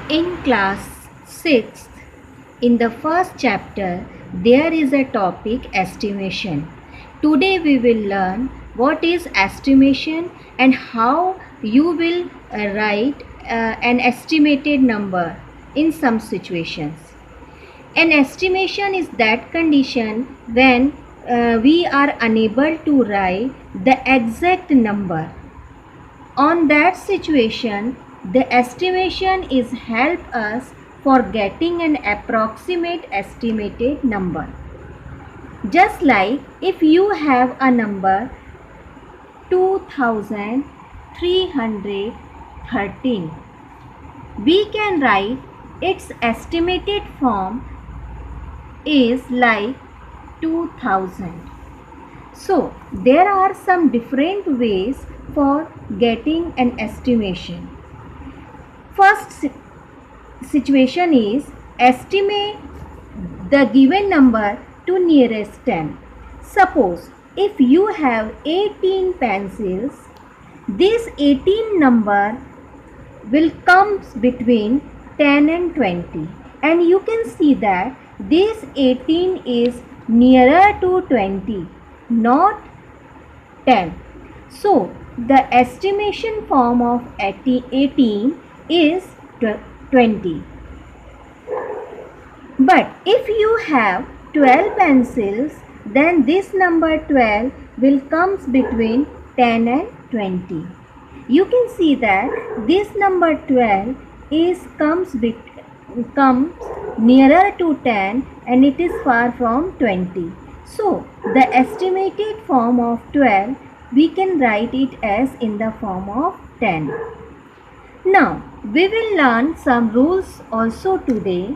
In class 6th, in the first chapter, there is a topic estimation. Today we will learn what is estimation and how you will write an estimated number in some situations. An estimation is that condition when we are unable to write the exact number. On that situation, the estimation is help us for getting an approximate estimated number. Just like if you have a number 2313, we can write its estimated form is like 2000. So there are some different ways for getting an estimation. First situation is estimate the given number to nearest 10. Suppose if you have 18 pencils, this 18 number will come between 10 and 20, and you can see that this 18 is nearer to 20, not 10. So the estimation form of 18 is 20. But if you have 12 pencils, then this number 12 will comes between 10 and 20. You can see that this number 12 comes nearer to 10 and it is far from 20. So the estimated form of 12, we can write it as in the form of 10. Now we will learn some rules also today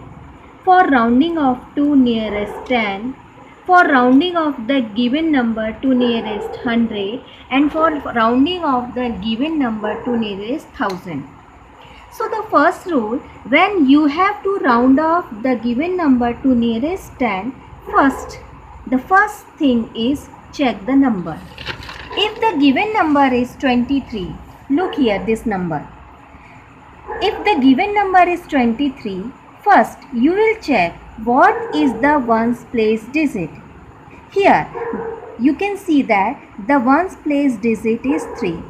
for rounding off to nearest 10, for rounding off the given number to nearest 100, and for rounding off the given number to nearest 1000. So the first rule, when you have to round off the given number to nearest 10, the first thing is check the number. If the given number is 23, look here this number. If the given number is 23, first you will check what is the ones place digit. Here you can see that the ones place digit is 3.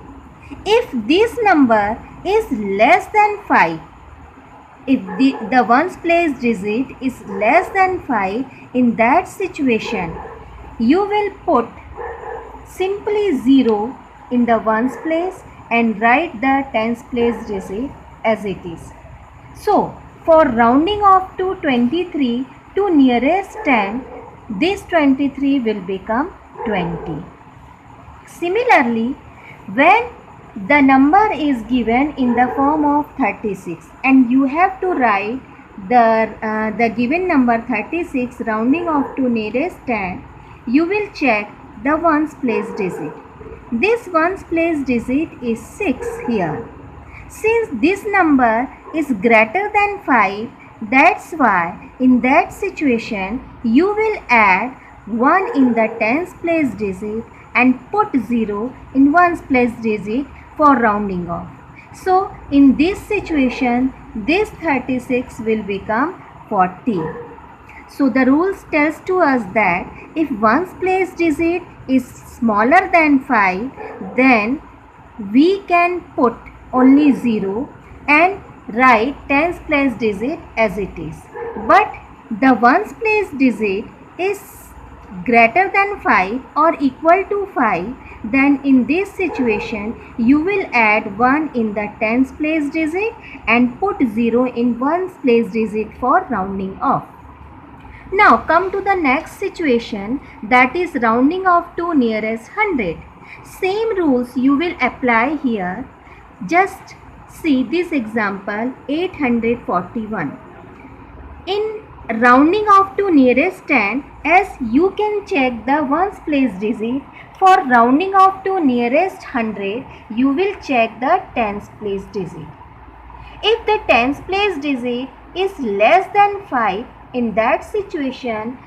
If this number is less than 5, if the ones place digit is less than 5, in that situation you will put simply 0 in the ones place and write the tens place digit as it is. So for rounding off to 23 to nearest 10, this 23 will become 20. Similarly, when the number is given in the form of 36 and you have to write the given number 36 rounding off to nearest 10, you will check the ones place digit. This ones place digit is 6 here. Since this number is greater than 5, that's why in that situation you will add 1 in the tens place digit and put 0 in ones place digit for rounding off. So in this situation this 36 will become 40. So the rules tells to us that if ones place digit is smaller than 5, then we can put only 0 and write tens place digit as it is. But the ones place digit is greater than 5 or equal to 5, then in this situation you will add 1 in the tens place digit and put 0 in ones place digit for rounding off. Now come to the next situation, that is rounding off to nearest 100. Same rules you will apply here. Just see this example 841. In rounding off to nearest 10, as you can check the ones place digit, for rounding off to nearest 100, you will check the tens place digit. If the tens place digit is less than 5, in that situation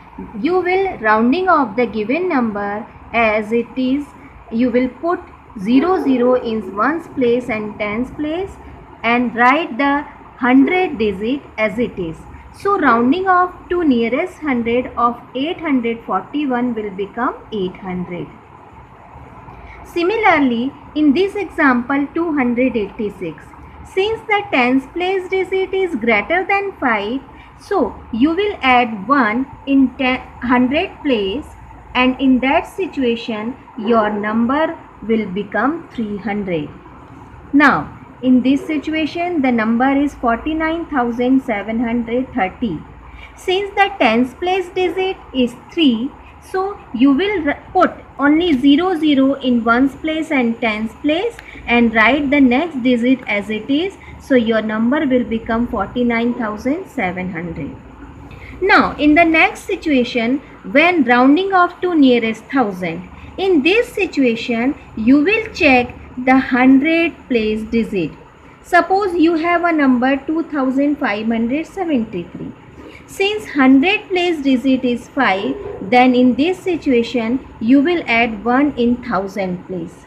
you will rounding off the given number as it is, you will put 0 0 in ones place and tens place and write the 100 digit as it is. So rounding off to nearest 100 of 841 will become 800. Similarly, in this example 286, since the tens place digit is greater than 5, so you will add 1 in 100 place, and in that situation your number will become 300. Now, in this situation the number is 49,730. Since the tens place digit is 3, so you will put only 00 in ones place and tens place and write the next digit as it is. So your number will become 49,700. Now in the next situation, when rounding off to nearest 1000, in this situation you will check the 100 place digit. Suppose you have a number 2573. Since 100 place digit is 5, then in this situation you will add 1 in 1000 place,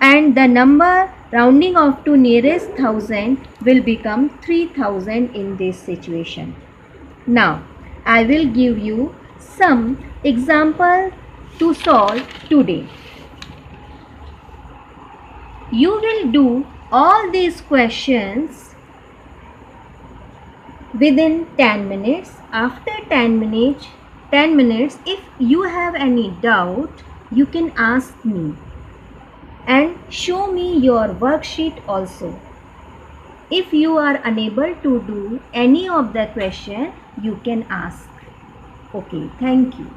and the number rounding off to nearest 1000 will become 3000 in this situation. Now I will give you some example to solve today. You will do all these questions within 10 minutes. After 10 minutes, if you have any doubt, you can ask me and show me your worksheet also. If you are unable to do any of the question, you can ask. Okay, thank you.